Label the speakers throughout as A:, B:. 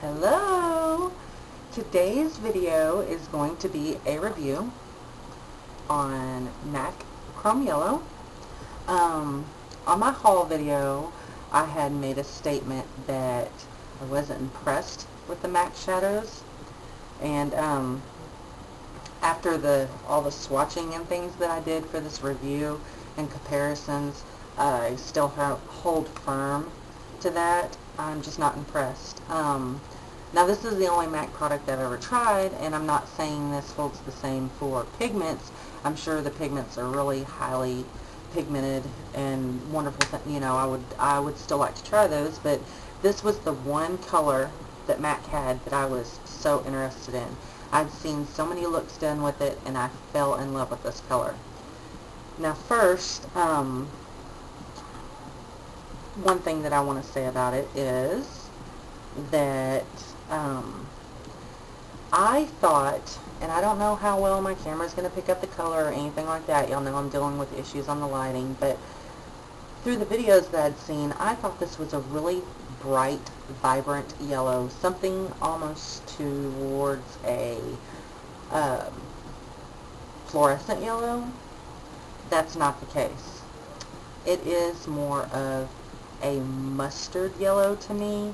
A: Hello! Today's video is going to be a review on MAC Chrome Yellow. On my haul video, I had made a statement that I wasn't impressed with the MAC shadows, and after all the swatching and things that I did for this review and comparisons, I still hold firm to that. I'm just not impressed. Now this is the only MAC product I've ever tried, and I'm not saying this holds the same for pigments. I'm sure the pigments are really highly pigmented and wonderful. You know, I would still like to try those, but this was the one color that MAC had that I was so interested in. I'd seen so many looks done with it, and I fell in love with this color. Now first, one thing that I want to say about it is that I thought, and I don't know how well my camera is going to pick up the color or anything like that. Y'all know I'm dealing with issues on the lighting, but through the videos that I'd seen, I thought this was a really bright, vibrant yellow, something almost towards a fluorescent yellow. That's not the case. It is more of a mustard yellow to me.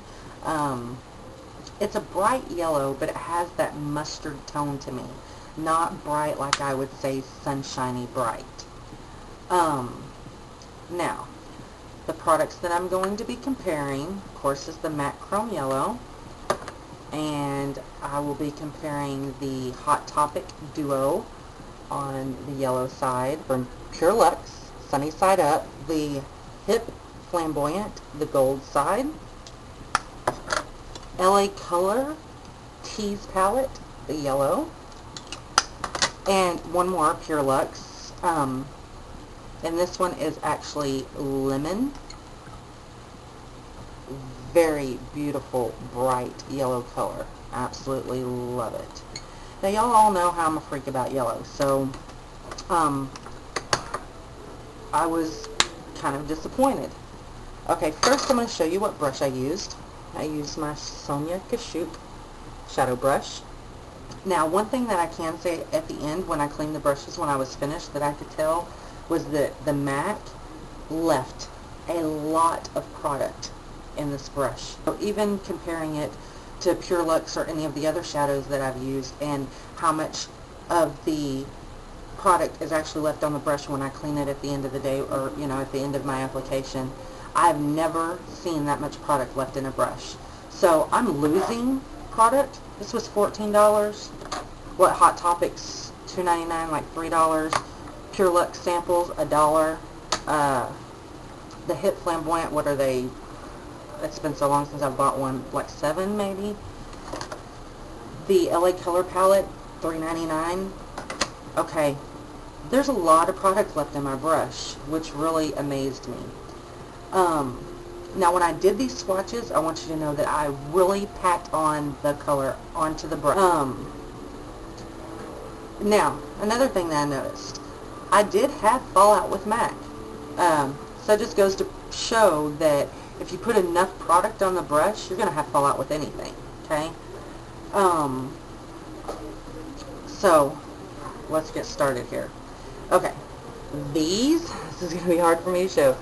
A: It's a bright yellow, but it has that mustard tone to me. Not bright like I would say sunshiny bright. Now, the products that I'm going to be comparing, of course, is the MAC Chrome Yellow. And I will be comparing the Hot Topic Duo on the yellow side from Pure Luxe, Sunny Side Up, the Hip Flamboyant, the gold side, LA Color Tease Palette, the yellow, and one more, Pure Luxe, and this one is actually lemon. Very beautiful, bright yellow color. Absolutely love it. Now y'all all know how I'm a freak about yellow, so I was kind of disappointed. Okay, first I'm going to show you what brush I used. I used my Sonia Kashuk shadow brush. Now, one thing that I can say at the end when I cleaned the brushes when I was finished that I could tell was that the MAC left a lot of product in this brush. So even comparing it to Pure Luxe or any of the other shadows that I've used, and how much of the product is actually left on the brush when I clean it at the end of the day, or, you know, at the end of my application, I've never seen that much product left in a brush. So I'm losing product. This was $14. What, Hot Topics, $2.99, like $3. Pure Luxe samples, $1. The Hip Flamboyant, what are they? It's been so long since I've bought one, like $7 maybe. The LA Color Palette, $3.99. Okay, there's a lot of product left in my brush, which really amazed me. Now when I did these swatches, I want you to know that I really packed on the color onto the brush. Now, another thing that I noticed, I did have fallout with MAC. So it just goes to show that if you put enough product on the brush, you're going to have fallout with anything, okay? So, let's get started here. Okay, this is going to be hard for me to show.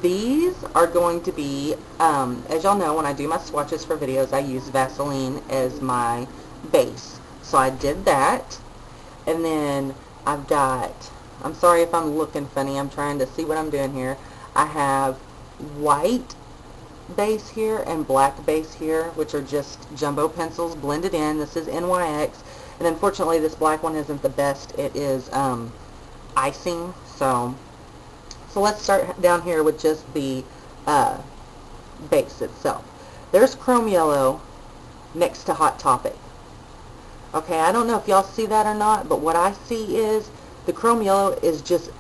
A: These are going to be, as y'all know, when I do my swatches for videos, I use Vaseline as my base. So I did that, and then I've got, I'm sorry if I'm looking funny, I'm trying to see what I'm doing here. I have white base here and black base here, which are just jumbo pencils blended in. This is NYX, and unfortunately this black one isn't the best. It is icing. So let's start down here with just the base itself. There's Chrome Yellow next to Hot Topic. Okay, I don't know if y'all see that or not, but what I see is the Chrome Yellow is just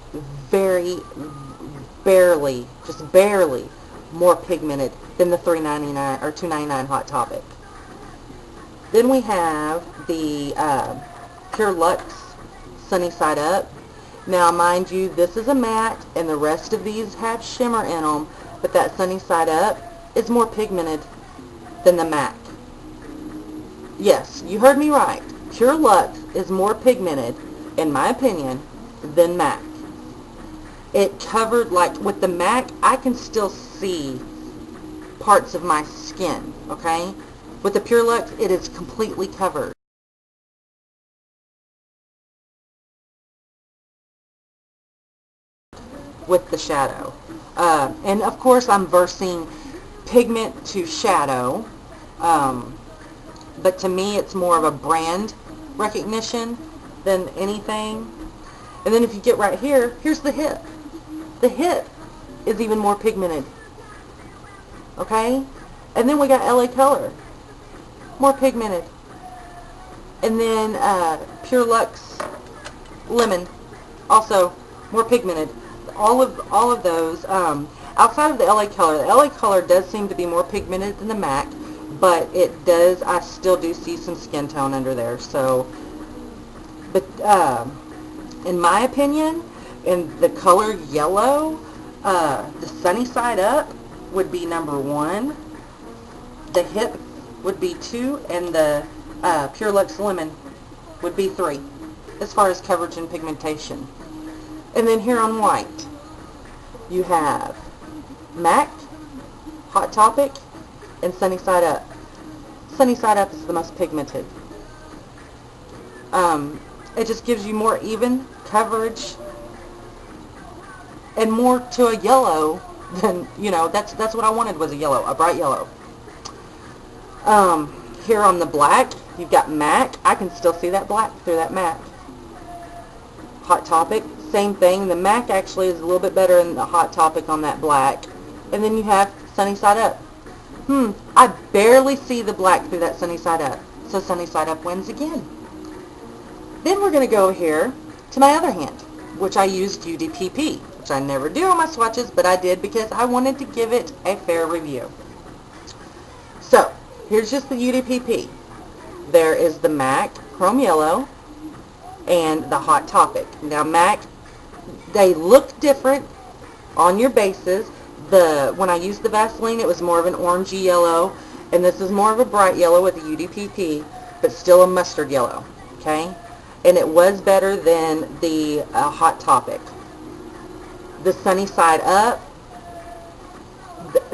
A: barely more pigmented than the $3.99 or $2.99 Hot Topic. Then we have the Pure Luxe Sunny Side Up. Now, mind you, this is a matte, and the rest of these have shimmer in them, but that Sunny Side Up is more pigmented than the MAC. Yes, you heard me right. Pure Luxe is more pigmented, in my opinion, than MAC. It covered, like with the MAC, I can still see parts of my skin, okay? With the Pure Luxe, it is completely covered. With the shadow. And of course I'm versing pigment to shadow, but to me it's more of a brand recognition than anything. And then if you get right here, here's the hip. The hip is even more pigmented. Okay? And then we got LA Color. More pigmented. And then Pure Luxe Lemon. Also more pigmented. All of those, outside of the LA Color does seem to be more pigmented than the MAC, but I still do see some skin tone under there. So, but in my opinion, in the color yellow, the Sunny Side Up would be number 1, the Hip would be 2, and the Pure Luxe Lemon would be 3, as far as coverage and pigmentation. And then here on white, you have MAC, Hot Topic, and Sunny Side Up. Sunny Side Up is the most pigmented. It just gives you more even coverage and more to a yellow than, that's what I wanted, was a yellow, a bright yellow. Here on the black, you've got MAC. I can still see that black through that MAC. Hot Topic, same thing. The MAC actually is a little bit better than the Hot Topic on that black. And then you have Sunny Side Up. I barely see the black through that Sunny Side Up. So Sunny Side Up wins again. Then we're going to go here to my other hand, which I used UDPP, which I never do on my swatches, but I did because I wanted to give it a fair review. So, here's just the UDPP. There is the MAC Chrome Yellow and the Hot Topic. Now MAC, they look different on your bases. When I used the Vaseline, it was more of an orangey yellow, and this is more of a bright yellow with the UDPP, but still a mustard yellow, okay? And it was better than the Hot Topic. The Sunny Side Up,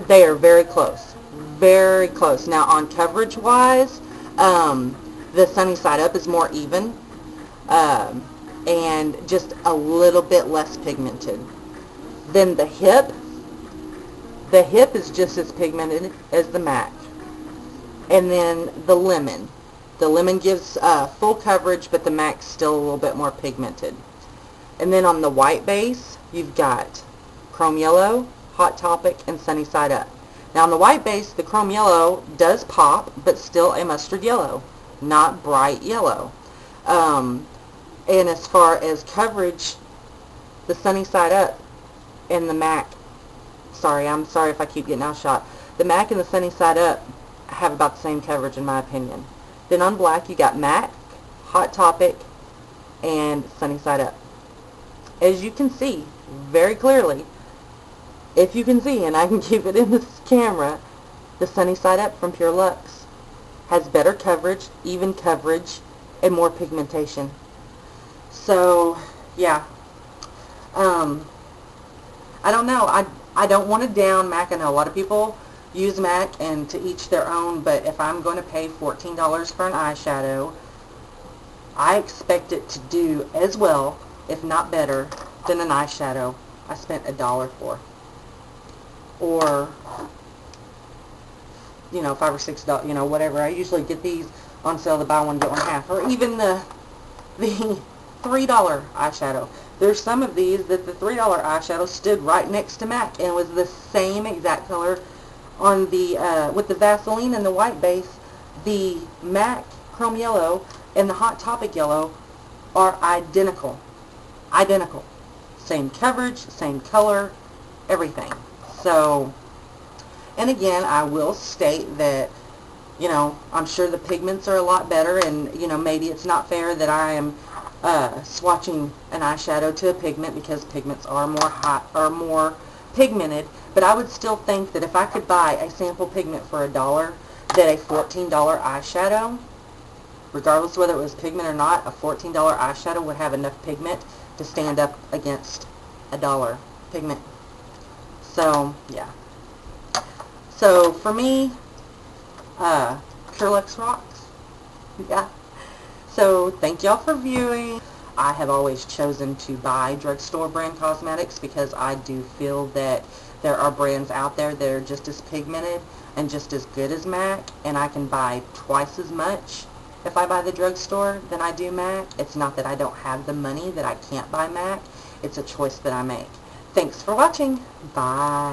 A: they are very close. Very close. Now on coverage wise, the Sunny Side Up is more even, and just a little bit less pigmented. Then the Hip is just as pigmented as the MAC. And then the Lemon. The Lemon gives full coverage, but the MAC's still a little bit more pigmented. And then on the white base, you've got Chrome Yellow, Hot Topic, and Sunny Side Up. Now on the white base, the Chrome Yellow does pop, but still a mustard yellow, not bright yellow. And as far as coverage, the Sunny Side Up and the MAC, I'm sorry if I keep getting outshot. The MAC and the Sunny Side Up have about the same coverage in my opinion. Then on black, you got MAC, Hot Topic, and Sunny Side Up. As you can see very clearly, if you can see, and I can keep it in this camera, the Sunny Side Up from Pure Luxe has better coverage, even coverage, and more pigmentation. So, yeah. I don't know. I don't want to down MAC. I know a lot of people use MAC, and to each their own, but if I'm going to pay $14 for an eyeshadow, I expect it to do as well, if not better, than an eyeshadow I spent $1 for. Or, $5 or $6, whatever. I usually get these on sale to buy one, get one half. Or even the $3 eyeshadow. There's some of these that the $3 eyeshadow stood right next to MAC and was the same exact color on the, with the Vaseline and the white base. The MAC Chrome Yellow and the Hot Topic Yellow are identical. Identical. Same coverage, same color, everything. So, and again, I will state that, I'm sure the pigments are a lot better, and, maybe it's not fair that I am swatching an eyeshadow to a pigment because pigments are more pigmented, but I would still think that if I could buy a sample pigment for $1, that a $14 eyeshadow regardless whether it was pigment or not, a $14 eyeshadow would have enough pigment to stand up against a $1 pigment. So, yeah. So, for me, Pure Luxe rocks. Yeah. So, thank y'all for viewing. I have always chosen to buy drugstore brand cosmetics because I do feel that there are brands out there that are just as pigmented and just as good as MAC, and I can buy twice as much if I buy the drugstore than I do MAC. It's not that I don't have the money that I can't buy MAC. It's a choice that I make. Thanks for watching. Bye.